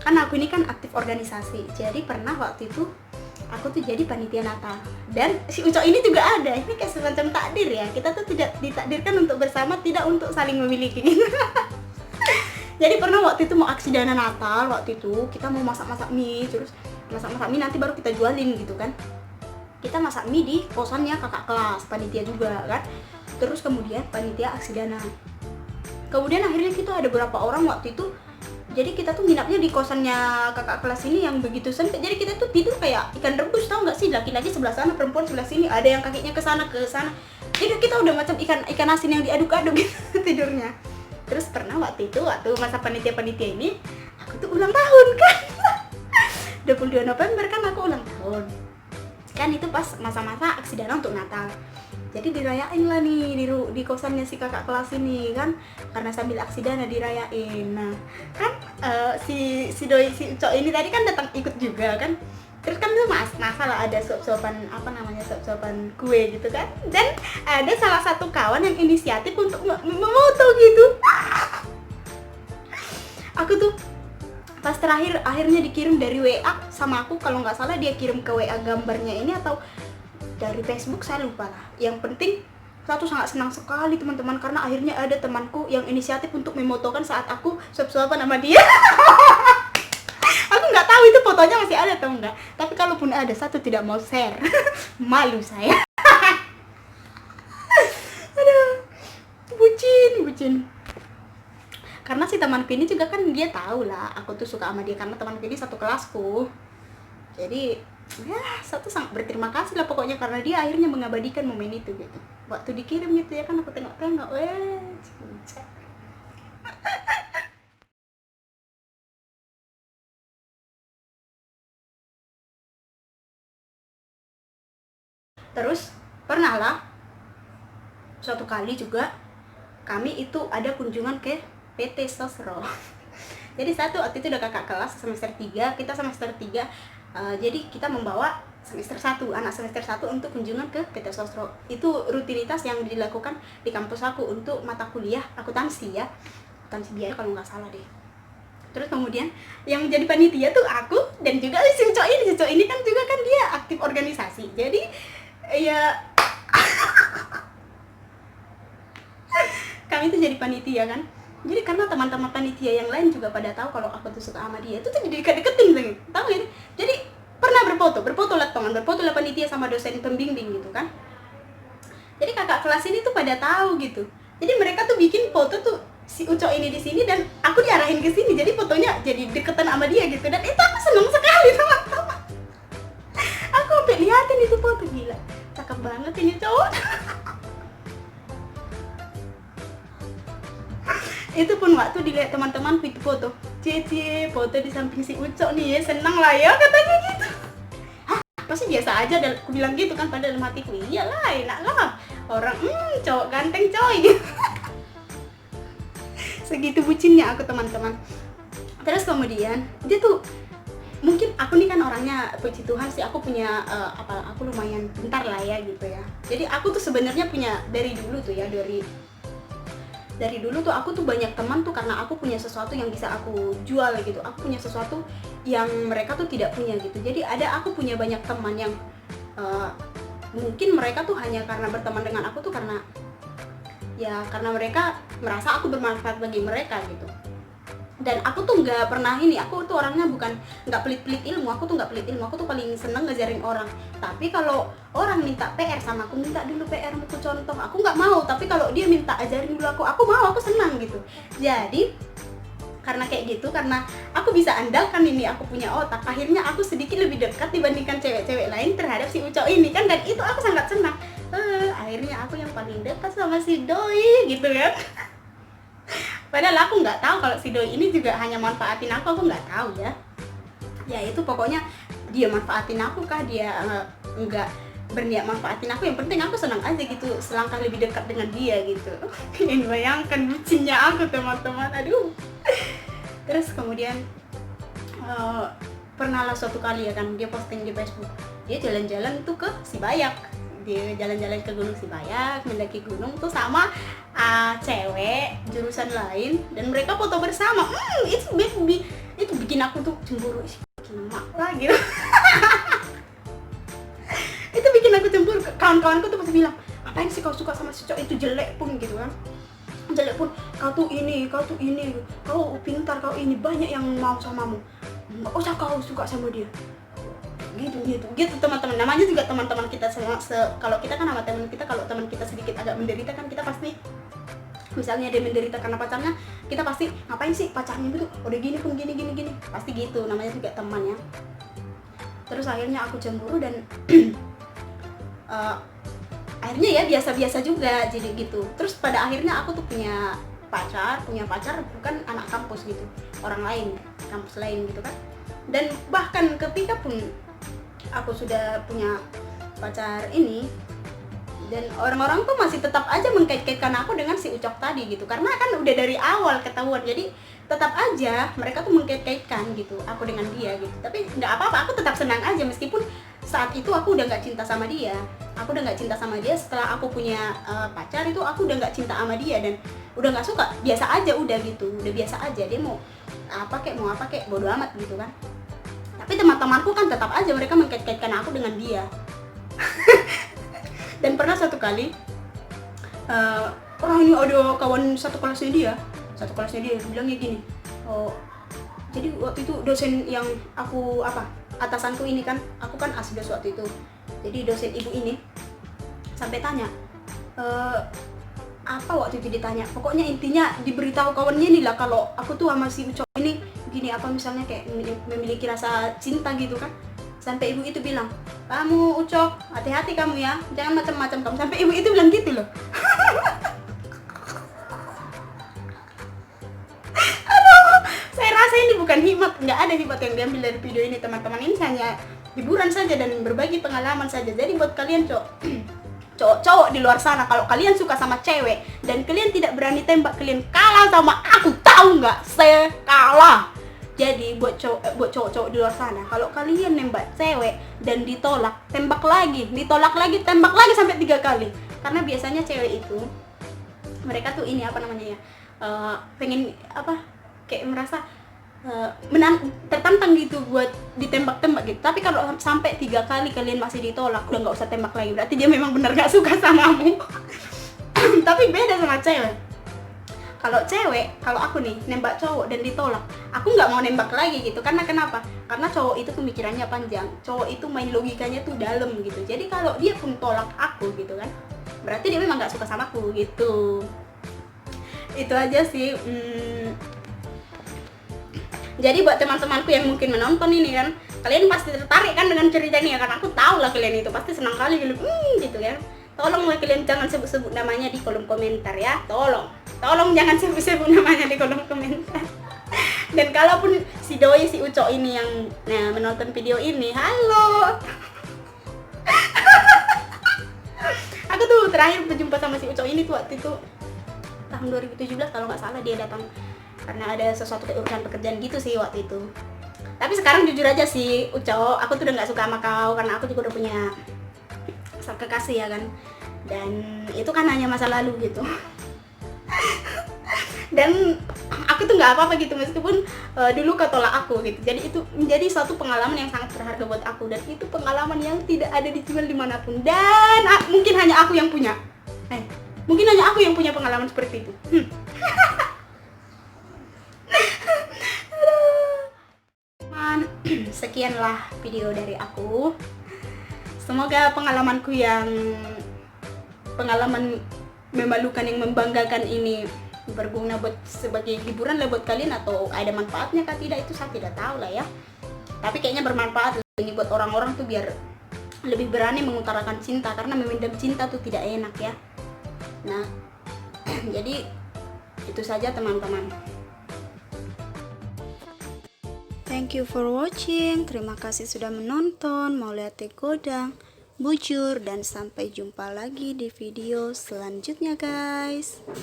kan aku ini kan aktif organisasi, jadi pernah waktu itu aku tuh jadi panitia Natal, dan si Ucok ini juga ada. Ini kayak semacam takdir ya, kita tuh tidak ditakdirkan untuk bersama, tidak untuk saling memiliki. Jadi pernah waktu itu mau aksi dana Natal, waktu itu kita mau masak-masak mie, terus masak-masak mie nanti baru kita jualin gitu kan. Kita masak mie di kosannya kakak kelas, panitia juga kan. Terus kemudian panitia aksi dana. Kemudian akhirnya kita ada berapa orang waktu itu. Jadi kita tuh nginapnya di kosannya kakak kelas ini yang begitu sempit. Jadi kita tuh tidur kayak ikan rebus, tau nggak sih? Laki-laki sebelah sana, perempuan sebelah sini. Ada yang kakinya ke sana ke sana. Jadi kita udah macam ikan asin yang diaduk-aduk gitu tidurnya. Terus pernah waktu masa panitia ini aku tuh ulang tahun kan. 22 November kan aku ulang tahun. Kan itu pas masa-masa aksi dana untuk Natal. Jadi dirayain lah nih di kosannya si kakak kelas ini kan, karena sambil aksi dana dirayain. Nah kan si Ucok ini tadi kan datang ikut juga kan. Terus kan tuh masalah ada suap-suapan suap-suapan kue gitu kan. Dan ada salah satu kawan yang inisiatif untuk memoto gitu. Aku tuh pas akhirnya dikirim dari WA sama aku, kalau nggak salah dia kirim ke WA gambarnya ini atau dari Facebook, saya lupa lah. Yang penting saya tuh sangat senang sekali teman-teman, karena akhirnya ada temanku yang inisiatif untuk memotokan saat aku suap-suapan sama dia. Aku nggak tahu itu fotonya masih ada atau enggak, tapi kalaupun ada, satu tidak mau share. Malu saya. Aduh, bucin. Karena si temanku ini juga kan dia tahu lah aku tuh suka sama dia, karena temanku ini satu kelasku. Jadi ya saya tuh sangat berterima kasih lah pokoknya, karena dia akhirnya mengabadikan momen itu gitu. Waktu dikirim gitu ya kan, aku tengok-tengok, cinta. Terus pernah lah suatu kali juga kami itu ada kunjungan ke PT Sosro. Jadi satu waktu itu udah kakak kelas semester 3, kita semester 3. Jadi kita membawa semester 1, anak semester 1 untuk kunjungan ke PT Sosro. Itu rutinitas yang dilakukan di kampus aku untuk mata kuliah akuntansi ya. Akuntansi biaya kalau nggak salah deh. Terus kemudian yang menjadi panitia tuh aku dan juga si Ucok ini kan juga kan dia aktif organisasi. Jadi ya kami tuh jadi panitia kan. Jadi karena teman-teman panitia yang lain juga pada tahu kalau aku tuh suka sama dia, itu tuh jadi deketin lagi, tahu ya? Jadi pernah berfoto lah teman, berfoto lah panitia sama dosen pembimbing gitu kan. Jadi kakak kelas ini tuh pada tahu gitu. Jadi mereka tuh bikin foto tuh si Ucok ini di sini dan aku diarahin ke sini. Jadi fotonya jadi deketan sama dia gitu, dan itu aku seneng sekali teman-teman. Aku sampai liatin itu foto, gila, cakep banget ini cowok. Itu pun waktu dilihat teman-teman foto, foto di samping si Ucok nih ya, senang lah ya katanya gitu. Hah, pasti biasa aja, aku bilang gitu kan, pada dalam hatiku, iyalah enak lah orang cowok ganteng coy gitu. Segitu bucinnya aku teman-teman. Terus kemudian dia tuh, mungkin aku nih kan orangnya puji Tuhan sih, aku punya aku lumayan pintar lah ya gitu ya. Jadi aku tuh sebenarnya punya dari dulu tuh ya, dari dulu tuh aku tuh banyak teman tuh karena aku punya sesuatu yang bisa aku jual gitu. Aku punya sesuatu yang mereka tuh tidak punya gitu. Jadi aku punya banyak teman yang mungkin mereka tuh hanya karena berteman dengan aku tuh karena mereka merasa aku bermanfaat bagi mereka gitu. Dan aku tuh nggak pernah aku tuh orangnya nggak pelit-pelit ilmu, aku tuh paling seneng ngajarin orang. Tapi kalau orang minta PR sama aku, minta dulu PR aku contoh, aku nggak mau. Tapi kalau dia minta ajarin dulu aku mau, aku senang gitu. Jadi karena kayak gitu, karena aku bisa andalkan ini, aku punya otak, akhirnya aku sedikit lebih dekat dibandingkan cewek-cewek lain terhadap si Ucok ini kan, dan itu aku sangat senang. Akhirnya aku yang paling dekat sama si Doi gitu kan. Padahal aku nggak tahu kalau si Doi ini juga hanya manfaatin aku nggak tahu ya. Ya itu pokoknya dia manfaatin aku kah, dia nggak berniat manfaatin aku, yang penting aku senang aja gitu, selangkah lebih dekat dengan dia gitu. Ini bayangkan bucinnya aku teman-teman, aduh. Terus kemudian pernah lah suatu kali ya kan, dia posting di Facebook, dia jalan-jalan itu ke Sibayak. dia jalan-jalan ke Gunung Sibayak, mendaki gunung tuh sama cewek jurusan lain, dan mereka foto bersama. Itu bikin aku tuh cemburu, gimana lah gitu. Itu bikin aku cemburu. Kawan-kawanku tuh pasti bilang, ngapain sih kau suka sama si cowok itu, jelek pun gitu kan, jelek pun kau tuh ini, kau pintar, kau ini, banyak yang mau samamu, nggak usah kau suka sama dia, gitu teman-teman. Namanya juga teman-teman kita kalau kita kan sama teman kita, kalau teman kita sedikit agak menderita kan, kita pasti, misalnya dia menderita karena pacarnya, kita pasti, ngapain sih pacarnya itu udah gini pun gini, pasti gitu. Namanya juga teman ya. Terus akhirnya aku cemburu dan akhirnya ya biasa-biasa juga jadi gitu. Terus pada akhirnya aku tuh punya pacar bukan anak kampus gitu, orang lain, kampus lain gitu kan. Dan bahkan ketika pun aku sudah punya pacar ini, dan orang-orang tuh masih tetap aja mengkait-kaitkan aku dengan si Ucok tadi gitu, karena kan udah dari awal ketahuan. Jadi tetap aja mereka tuh mengkait-kaitkan gitu aku dengan dia gitu. Tapi nggak apa-apa, aku tetap senang aja meskipun saat itu aku udah nggak cinta sama dia. Setelah aku punya pacar itu aku udah nggak cinta sama dia dan udah nggak suka, biasa aja udah gitu, udah biasa aja. Dia mau apa kek bodo amat gitu kan. Tapi teman-temanku kan tetap aja mereka mengkait-kaitkan aku dengan dia. Dan pernah satu kali orang ini ada kawan satu kelasnya dia bilangnya gini, oh jadi waktu itu dosen yang aku atasanku ini kan, aku kan asdos waktu itu, jadi dosen ibu ini sampai tanya apa waktu itu ditanya, pokoknya intinya diberitahu kawannya nih lah kalau aku tuh sama si Ucok ini gini, apa misalnya kayak memiliki rasa cinta gitu kan. Sampai ibu itu bilang, kamu Ucok hati-hati kamu ya, jangan macam-macam kamu. Sampai ibu itu bilang gitu loh. Saya rasa ini bukan hikmat, nggak ada hikmat yang diambil dari video ini teman-teman. Ini hanya hiburan saja dan berbagi pengalaman saja. Jadi buat kalian cowok di luar sana, kalau kalian suka sama cewek dan kalian tidak berani tembak, kalian kalah sama aku, tahu nggak? Saya kalah. Jadi buat cowok-cowok di luar sana, kalau kalian nembak cewek dan ditolak, tembak lagi, ditolak lagi, tembak lagi sampai 3 kali. Karena biasanya cewek itu mereka tuh ini pengen kayak merasa tertantang gitu buat ditembak-tembak gitu. Tapi kalau sampai 3 kali kalian masih ditolak, udah nggak usah tembak lagi, berarti dia memang benar nggak suka samamu. Tapi beda sama cewek. Kalau aku nih nembak cowok dan ditolak, aku nggak mau nembak lagi gitu. Karena kenapa? Karena cowok itu pemikirannya panjang, cowok itu main logikanya tuh dalam gitu. Jadi kalau dia pun tolak aku gitu kan, berarti dia memang nggak suka sama aku gitu. Itu aja sih. Jadi buat teman-temanku yang mungkin menonton ini kan, kalian pasti tertarik kan dengan cerita ini ya, karena aku tahu lah kalian itu pasti senang kali gitu kan. Tolonglah kalian jangan sebut-sebut namanya di kolom komentar ya, tolong jangan sebut-sebut namanya di kolom komentar. Dan kalaupun si doi, si Ucok ini yang menonton video ini, halo. Aku tuh terakhir berjumpa sama si Ucok ini tuh waktu itu tahun 2017 kalau nggak salah, dia datang karena ada sesuatu urusan pekerjaan gitu sih waktu itu. Tapi sekarang jujur aja sih Ucok, aku tuh udah nggak suka sama kau karena aku juga udah punya kekasih ya kan, dan itu kan hanya masa lalu gitu. Dan aku tuh nggak apa-apa gitu meskipun dulu kau tolak aku gitu. Jadi itu menjadi suatu pengalaman yang sangat berharga buat aku, dan itu pengalaman yang tidak ada dijual dimanapun, dan mungkin hanya aku yang punya pengalaman seperti itu. Sekianlah video dari aku. Semoga pengalaman memalukan yang membanggakan ini berguna sebagai hiburan lah buat kalian, atau ada manfaatnya kah tidak, itu saya tidak tahu lah ya. Tapi kayaknya bermanfaat ini buat orang-orang tuh biar lebih berani mengutarakan cinta, karena memendam cinta tuh tidak enak ya. Nah, jadi itu saja teman-teman. Thank you for watching. Terima kasih sudah menonton. Mau lihat Godang, bujur, dan sampai jumpa lagi di video selanjutnya guys.